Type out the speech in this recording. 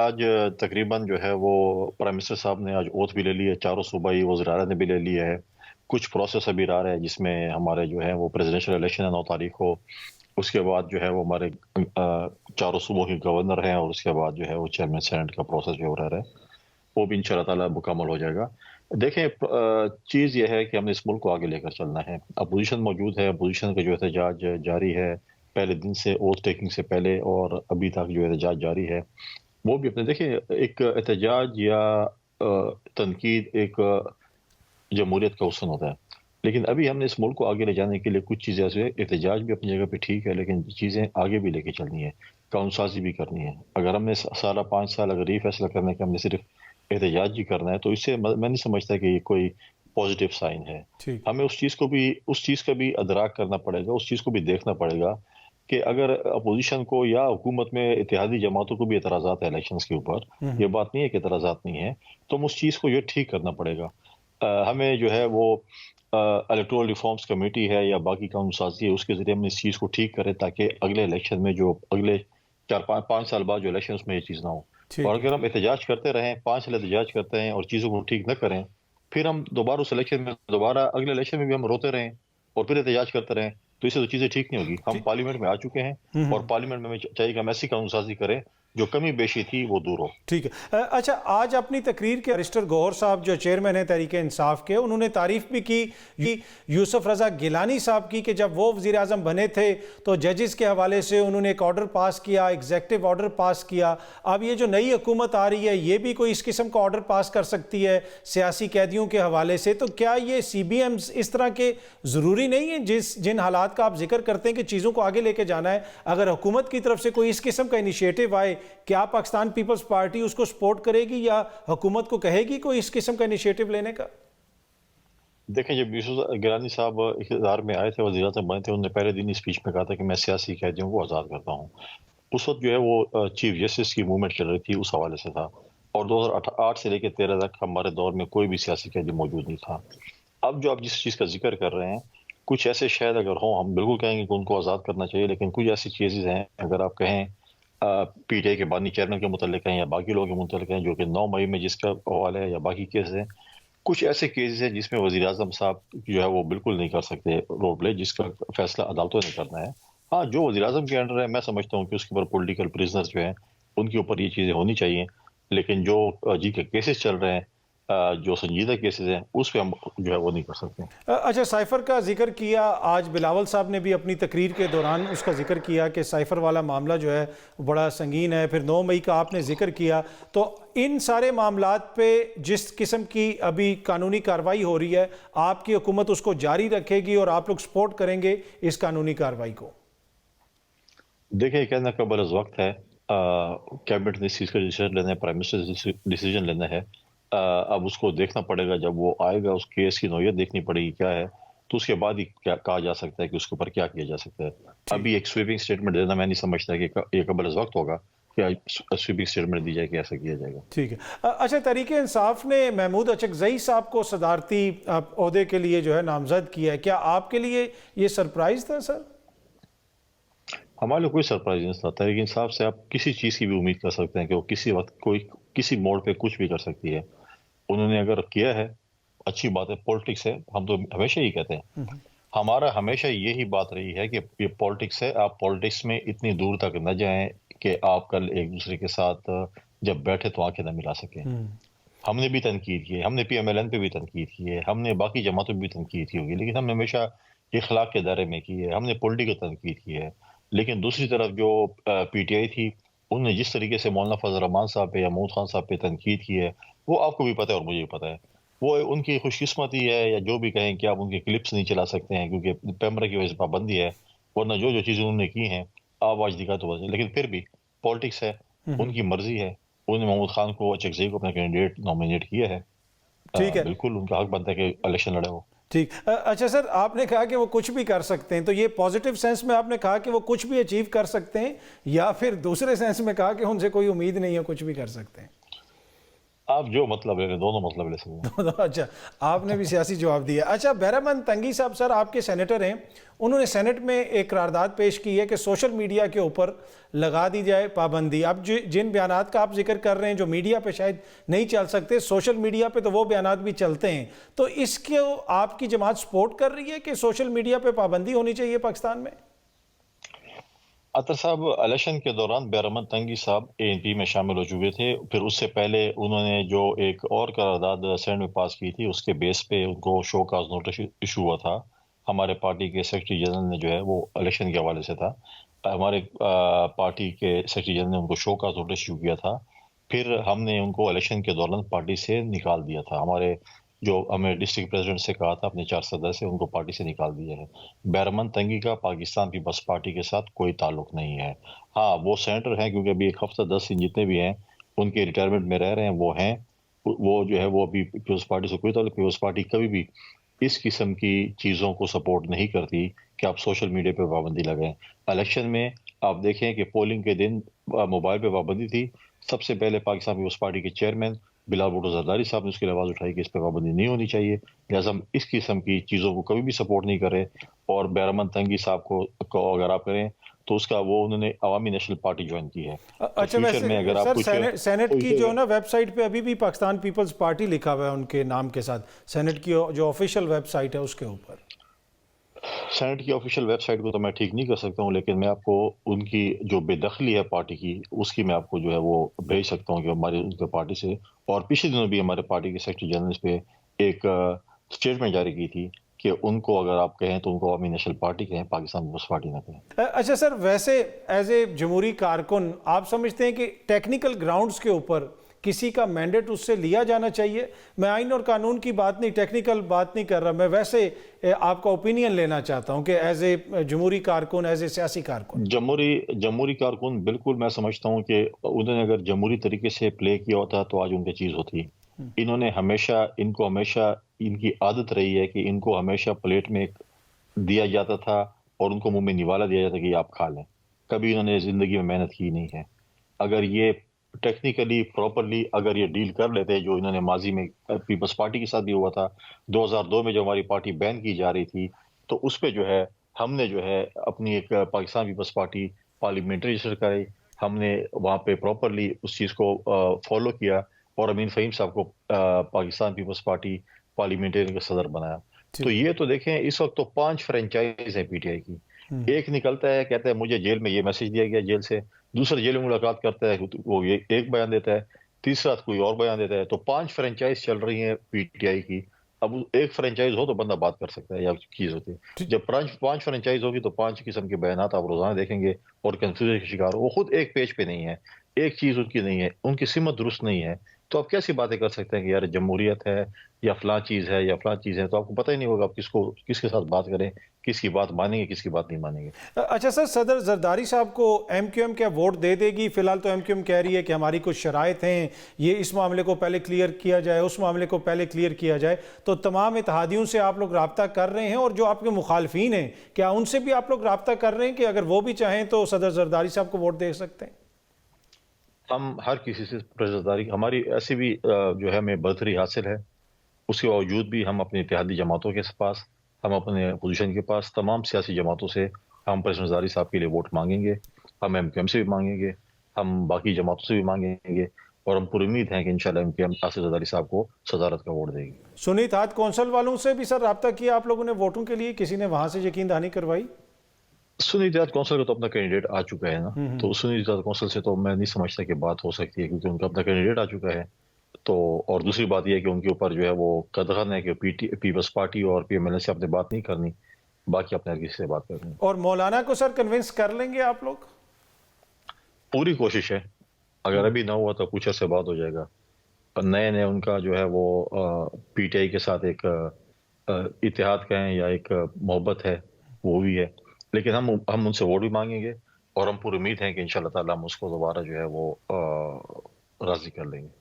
آج تقریباً جو ہے وہ پرائم منسٹر صاحب نے آج اوتھ بھی لے لی ہے، چاروں صوبائی وزراء نے بھی لے لیا ہے۔ کچھ پروسیس ابھی رہا ہے جس میں ہمارے جو ہے وہ پریزیڈنشل الیکشن ہے 9 تاریخ کو، اس کے بعد جو ہے وہ ہمارے چاروں صوبوں کے گورنر ہیں، اور اس کے بعد جو ہے وہ چیئرمین سینٹ کا پروسیس جو رہ رہا ہے وہ بھی انشاءاللہ تعالیٰ مکمل ہو جائے گا۔ دیکھیں چیز یہ ہے کہ ہم نے اس ملک کو آگے لے کر چلنا ہے۔ اپوزیشن موجود ہے، اپوزیشن کا جو احتجاج جاری ہے پہلے دن سے، اوتھ ٹیکنگ سے پہلے اور ابھی تک جو احتجاج جاری ہے۔ وہ بھی اپنے دیکھیں، ایک احتجاج یا تنقید ایک جمہوریت کا حسن ہوتا ہے، لیکن ابھی ہم نے اس ملک کو آگے لے جانے کے لیے کچھ چیزیں ایسے، احتجاج بھی اپنی جگہ پہ ٹھیک ہے، لیکن چیزیں آگے بھی لے کے چلنی ہے، قانون سازی بھی کرنی ہے۔ اگر ہم نے سالہ 5 سال اگر یہ فیصلہ کرنے کہ ہم نے صرف احتجاج ہی کرنا ہے، تو اس سے میں نہیں سمجھتا کہ یہ کوئی پازیٹیو سائن ہے۔ ٹھیک ہمیں اس چیز کا بھی ادراک کرنا پڑے گا، اس چیز کو بھی دیکھنا پڑے گا کہ اگر اپوزیشن کو یا حکومت میں اتحادی جماعتوں کو بھی اعتراضات ہیں الیکشنز کے اوپر، یہ بات نہیں ہے کہ اعتراضات نہیں ہیں، تو ہم اس چیز کو یہ ٹھیک کرنا پڑے گا۔ ہمیں جو ہے وہ الیکٹورل ریفارمز کمیٹی ہے یا باقی قانون سازی ہے، اس کے ذریعے ہم اس چیز کو ٹھیک کریں تاکہ اگلے الیکشن میں جو اگلے 4-5 سال بعد جو الیکشن اس میں یہ چیز نہ ہو۔ اور ٹھیک ہے اگر ہم احتجاج کرتے رہیں، 5 سال احتجاج کرتے ہیں اور چیزوں کو ٹھیک نہ کریں، پھر ہم دوبارہ اس الیکشن میں اگلے الیکشن میں بھی ہم روتے رہیں اور پھر احتجاج کرتے رہیں، تو اس سے تو چیزیں ٹھیک نہیں ہوگی۔ ہم پارلیمنٹ میں آ چکے ہیں اور پارلیمنٹ میں ہمیں چاہیے کہ ہم ایسی قانون سازی کریں جو کمی بیشی تھی وہ دور ہو۔ ٹھیک ہے۔ اچھا، آج اپنی تقریر کے بیرسٹر گوہر صاحب جو چیئرمین ہیں تحریک انصاف کے، انہوں نے تعریف بھی کی یوسف رضا گیلانی صاحب کی کہ جب وہ وزیر اعظم بنے تھے تو ججز کے حوالے سے انہوں نے ایک آرڈر پاس کیا، ایگزیکٹو آرڈر پاس کیا۔ اب یہ جو نئی حکومت آ رہی ہے یہ بھی کوئی اس قسم کا آرڈر پاس کر سکتی ہے سیاسی قیدیوں کے حوالے سے، تو کیا یہ سی بی ایمز اس طرح کے ضروری نہیں ہیں جن حالات کا آپ ذکر کرتے ہیں کہ چیزوں کو آگے لے کے جانا ہے؟ اگر حکومت کی طرف سے کوئی اس قسم کا انیشیٹو آئے، کیا پاکستان پیپلز پارٹی اس کو سپورٹ کرے گی یا حکومت کو کہے گی کوئی اس قسم کا انیشیٹو لینے کا؟ دیکھیں، جب یوسف گیلانی صاحب اقتدار میں آئے تھے، وزیر اعظم بنے تھے، انہوں نے پہلے دن ہی اسپیچ میں کہا تھا کہ میں سیاسی قیدیوں کو آزاد کرتا ہوں۔ اس وقت جو ہے وہ چیف جسٹس کی موومنٹ چل رہی تھی، اس حوالے سے تھا، اور 2008 سے لے کے 13 تک ہمارے دور میں کوئی بھی سیاسی قیدی موجود نہیں تھا۔ اب جو آپ جس چیز کا ذکر کر رہے ہیں، کچھ ایسے شاید اگر ہوں، ہم بالکل کہیں گے کہ ان کو آزاد کرنا چاہیے، لیکن کچھ ایسی چیزیں ہیں اگر آپ کہیں پی ٹی آئی کے بانی چیئرمین کے متعلق ہیں یا باقی لوگوں کے متعلق ہیں جو کہ 9 مئی میں جس کا حوالہ ہے، یا باقی کیسز ہیں، کچھ ایسے کیسز ہیں جس میں وزیر اعظم صاحب جو ہے وہ بالکل نہیں کر سکتے رول پلے، جس کا فیصلہ عدالتوں نے کرنا ہے۔ ہاں، جو وزیر اعظم کے انڈر ہے، میں سمجھتا ہوں کہ اس کے اوپر پولیٹیکل پریزنر جو ہیں ان کے اوپر یہ چیزیں ہونی چاہیے، لیکن جو جی کے کیسز چل رہے ہیں، جو سنجیدہ کیسز ہیں، اس پہ ہم جو ہے وہ نہیں کر سکتے۔ اچھا، سائفر کا ذکر کیا، آج بلاول صاحب نے بھی اپنی تقریر کے دوران اس کا ذکر کیا کہ سائفر والا معاملہ جو ہے بڑا سنگین ہے، پھر 9 مئی کا آپ نے ذکر کیا، تو ان سارے معاملات پہ جس قسم کی ابھی قانونی کارروائی ہو رہی ہے، آپ کی حکومت اس کو جاری رکھے گی اور آپ لوگ سپورٹ کریں گے اس قانونی کارروائی کو؟ دیکھیں، کہنا قبل از وقت ہے، کیبنٹ نے اس چیز کا ڈیسیژن لینا ہے، پرائم منسٹر ڈیسیژن لینا ہے۔ اب اس کو دیکھنا پڑے گا، جب وہ آئے گا اس کیس کی نوعیت دیکھنی پڑے گی کیا ہے، تو اس کے بعد ہی کہا جا سکتا ہے کہ اس کے اوپر کیا کیا جا سکتا ہے۔ ابھی ایک سویپنگ سٹیٹمنٹ دینا میں نہیں سمجھتا کہ یہ قبل از وقت ہوگا کہ سویپنگ سٹیٹمنٹ دی جائے کہ ایسا کیا جائے گا۔ ٹھیک ہے۔ اچھا، تحریک انصاف نے محمود اچکزئی صاحب کو صدارتی عہدے کے لیے جو ہے نامزد کیا ہے، کیا آپ کے لیے یہ سرپرائز تھا سر؟ ہمارے لیے کوئی سرپرائز نہیں تھا۔ تحریک انصاف سے آپ کسی چیز کی بھی امید کر سکتے ہیں کہ وہ کسی وقت کسی موڑ پہ کچھ بھی کر سکتی ہے۔ انہوں نے اگر کیا ہے، اچھی بات ہے، پولیٹکس ہے، ہم تو ہمیشہ ہی کہتے ہیں، ہمارا ہمیشہ یہی بات رہی ہے کہ یہ پولیٹکس ہے، آپ پولیٹکس میں اتنی دور تک نہ جائیں کہ آپ کل ایک دوسرے کے ساتھ جب بیٹھے تو آنکھیں نہ ملا سکیں۔ ہم نے بھی تنقید کی ہے، ہم نے پی ایم ایل این پہ بھی تنقید کی ہے، ہم نے باقی جماعتوں پہ بھی تنقید کی ہوگی، لیکن ہم نے ہمیشہ اخلاق کے دائرے میں کی ہے، ہم نے پولیٹیکل تنقید کی ہے۔ لیکن دوسری طرف جو پی ٹی آئی تھی، انہوں نے جس طریقے سے مولانا فضل الرحمان صاحب پہ یا محمود خان صاحب پہ تنقید کی ہے، وہ آپ کو بھی پتہ ہے اور مجھے بھی پتہ ہے۔ وہ ان کی خوش قسمتی ہے یا جو بھی کہیں کہ آپ ان کے کلپس نہیں چلا سکتے ہیں کیونکہ پیمرا کی وجہ سے پابندی ہے، ورنہ جو چیزیں انہوں نے کی ہیں آواز دکھا تو وجہ، لیکن پھر بھی پولیٹکس ہے، ان کی مرضی ہے۔ انہوں نے محمود خان کو اچکزئی کو اپنا کینڈیڈیٹ نامینیٹ کیا ہے، ٹھیک ہے، بالکل ان کا حق بنتا ہے کہ الیکشن لڑے وہ۔ ٹھیک۔ اچھا سر، آپ نے کہا کہ وہ کچھ بھی کر سکتے ہیں، تو یہ پازیٹیو سینس میں آپ نے کہا کہ وہ کچھ بھی اچیو کر سکتے ہیں، یا پھر دوسرے سینس میں کہا کہ ان سے کوئی امید نہیں ہے کچھ بھی کر سکتے ہیں؟ آپ جو مطلب لے دونوں مطلب لے سکتے ہیں. اچھا، آپ نے بھی سیاسی جواب دیا. اچھا، بہرامند تنگی صاحب، سر آپ کے سینیٹر ہیں، انہوں نے سینٹ میں ایک قرارداد پیش کی ہے کہ سوشل میڈیا کے اوپر لگا دی جائے پابندی. اب جن بیانات کا آپ ذکر کر رہے ہیں جو میڈیا پہ شاید نہیں چل سکتے، سوشل میڈیا پہ تو وہ بیانات بھی چلتے ہیں، تو اس کو آپ کی جماعت سپورٹ کر رہی ہے کہ سوشل میڈیا پہ پابندی ہونی چاہیے پاکستان میں؟ عطر صاحب الیکشن کے دوران بہرامند تنگی صاحب ANP میں شامل ہو چکے تھے. پھر اس سے پہلے انہوں نے جو ایک اور قرارداد سینٹ میں پاس کی تھی، اس کے بیس پہ ان کو شو کاز نوٹس ایشو ہوا تھا. ہمارے پارٹی کے سیکرٹری جنرل نے جو ہے وہ الیکشن کے حوالے سے تھا، ہمارے پارٹی کے سیکرٹری جنرل نے ان کو شو کاز نوٹس ایشو کیا تھا. پھر ہم نے ان کو الیکشن کے دوران پارٹی سے نکال دیا تھا. جو ہمیں ڈسٹرکٹ پریزیڈنٹ سے کہا تھا اپنے 4 صدر سے، ان کو پارٹی سے نکال دیا ہے. بہرامند تنگی کا پاکستان پیپلز پارٹی کے ساتھ کوئی تعلق نہیں ہے. ہاں، وہ سینیٹر ہیں، کیونکہ ابھی ایک ہفتہ 10 دن جتنے بھی ہیں ان کے ریٹائرمنٹ میں رہ رہے ہیں، وہ ہیں. وہ جو ہے وہ ابھی پیپلز پارٹی سے کوئی تعلق. پیپلز پارٹی کبھی بھی اس قسم کی چیزوں کو سپورٹ نہیں کرتی کہ آپ سوشل میڈیا پہ پابندی لگائیں. الیکشن میں آپ دیکھیں کہ پولنگ کے دن موبائل پہ پابندی تھی. سب سے پہلے پاکستان پیپلز پارٹی کے چیئرمین بلال بھٹو زرداری صاحب نے اس کی آواز اٹھائی کہ اس پہ پابندی نہیں ہونی چاہیے. لہٰذا ہم اس قسم کی چیزوں کو کبھی بھی سپورٹ نہیں کریں. اور بہرامند تنگی صاحب کو اگر آپ کریں تو اس کا وہ انہوں نے عوامی نیشنل پارٹی جوائن کی ہے. تو اچھا، فیوچر میں اگر ویسے آپ سر کچھ سینٹ کی جو ہے نا ویب سائٹ پہ ابھی بھی پاکستان پیپلز پارٹی لکھا ہوا ہے ان کے نام کے ساتھ، سینٹ کی جو آفیشیل ویب سائٹ ہے اس کے اوپر. سینٹ کی آفیشیل ویب سائٹ کو تو میں ٹھیک نہیں کر سکتا ہوں، لیکن میں آپ کو ان کی جو بے دخلی ہے پارٹی کی، اس کی میں آپ کو جو ہے وہ بھیج سکتا ہوں کہ ہماری ان کے پارٹی سے. اور پچھلے دنوں بھی ہمارے پارٹی کے سیکرٹری جنرل پہ ایک اسٹیٹمنٹ جاری کی تھی کہ ان کو اگر آپ کہیں تو ان کو عوامی نیشنل پارٹی کہیں، پاکستان پیپلز پارٹی نہ کہیں. اچھا سر، ویسے ایز اے جمہوری کارکن آپ سمجھتے ہیں کہ ٹیکنیکل گراؤنڈز کے اوپر کسی کا مینڈیٹ اس سے لیا جانا چاہیے؟ میں آئین اور قانون کی بات نہیں، ٹیکنیکل بات نہیں کر رہا، میں ویسے آپ کا اوپینین لینا چاہتا ہوں کہ ایز اے جمہوری کارکن، ایز اے سیاسی کارکن. جمہوری کارکن بالکل میں سمجھتا ہوں کہ انہوں نے اگر جمہوری طریقے سے پلے کیا ہوتا تو آج ان کی چیز ہوتی. انہوں نے ان کو ہمیشہ ان کی عادت رہی ہے کہ ان کو ہمیشہ پلیٹ میں دیا جاتا تھا اور ان کو منہ میں نوالا دیا جاتا کہ یہ آپ کھا لیں. کبھی انہوں نے زندگی میں محنت کی نہیں ہے. اگر یہ ٹیکنیکلی پراپرلی اگر یہ ڈیل کر لیتے، جو انہوں نے ماضی میں پیپلز پارٹی کے ساتھ بھی ہوا تھا، 2002 میں جو ہماری پارٹی بین کی جا رہی تھی، تو اس پہ جو ہے ہم نے جو ہے اپنی ایک پاکستان پیپلز پارٹی پارلیمنٹری رجسٹر کرائی. ہم نے وہاں پہ پراپرلی اس چیز کو فالو کیا اور امین فہیم صاحب کو پاکستان پیپلز پارٹی پارلیمنٹری کا صدر بنایا. تو یہ تو دیکھیں اس وقت تو 5 فرنچائز ہیں PTI کی. ایک نکلتا ہے کہتا ہے مجھے جیل میں یہ میسج دیا گیا جیل سے، دوسرا جیل میں ملاقات کرتا ہے وہ یہ ایک بیان دیتا ہے، تیسرا کوئی اور بیان دیتا ہے. تو 5 فرنچائز چل رہی ہیں PTI کی. اب ایک فرنچائز ہو تو بندہ بات کر سکتا ہے یا چیز ہوتی ہے. جب 5 فرنچائز ہوگی تو 5 قسم کے بیانات آپ روزانہ دیکھیں گے اور کنفیوژن کا شکار ہو. وہ خود ایک پیج پہ نہیں ہے، ایک چیز ان کی نہیں ہے، ان کی سمت درست نہیں ہے. تو آپ کیسی باتیں کر سکتے ہیں کہ یار جمہوریت ہے یا فلاں چیز ہے یا فلاں چیز ہے؟ تو آپ کو پتہ ہی نہیں ہوگا آپ کس کے ساتھ بات کریں، کس کی بات مانیں گے، کس کی بات نہیں مانیں گے. اچھا سر، صدر زرداری صاحب کو MQM کیا ووٹ دے دے گی؟ فی الحال تو MQM کہہ رہی ہے کہ ہماری کچھ شرائط ہیں، یہ اس معاملے کو پہلے کلیئر کیا جائے، اس معاملے کو پہلے کلیئر کیا جائے. تو تمام اتحادیوں سے آپ لوگ رابطہ کر رہے ہیں، اور جو آپ کے مخالفین ہیں کیا ان سے بھی آپ لوگ رابطہ کر رہے ہیں کہ اگر وہ بھی چاہیں تو صدر زرداری صاحب کو ووٹ دے سکتے ہیں؟ ہم ہر کسی سے پرزداری، ہماری ایسی بھی جو ہے ہمیں برتری حاصل ہے، اس کے باوجود بھی ہم اپنی اتحادی جماعتوں کے پاس، ہم اپنے اپوزیشن کے پاس تمام سیاسی جماعتوں سے ہم پریزیڈنٹ زرداری صاحب کے لیے ووٹ مانگیں گے. ہم MQM سے بھی مانگیں گے، ہم باقی جماعتوں سے بھی مانگیں گے، اور ہم پر امید ہیں کہ انشاءاللہ MQM آصف زرداری صاحب کو صدارت کا ووٹ دے گی. سنی اتحاد کونسل والوں سے بھی سر رابطہ کیا آپ لوگوں نے ووٹوں کے لیے؟ کسی نے وہاں سے یقین دہانی کروائی؟ سنی اتحاد کونسل کا تو اپنا کینڈیڈیٹ آ چکا ہے نا، تو سنی اتحاد کونسل سے تو میں نہیں سمجھتا کہ بات ہو سکتی ہے، کیونکہ ان کا اپنا کینڈیڈیٹ آ چکا ہے. تو اور دوسری بات یہ ہے کہ ان کے اوپر جو ہے وہ قدغن ہے کہ پیپلز پارٹی اور PMLN سے آپ نے بات نہیں کرنی، باقی اپنے کسی سے بات کرنی. اور مولانا کو سر کنونس کر لیں گے آپ لوگ؟ پوری کوشش ہے، اگر ابھی نہ ہوا تو کچھ عرصے بعد ہو جائے گا. نئے ان کا جو ہے وہ PTI کے ساتھ ایک اتحاد کہیں یا ایک محبت ہے، وہ بھی ہے. لیکن ہم ان سے ووٹ بھی مانگیں گے، اور ہم پوری امید ہیں کہ انشاءاللہ تعالیٰ ہم اس کو دوبارہ جو ہے وہ راضی کر لیں گے.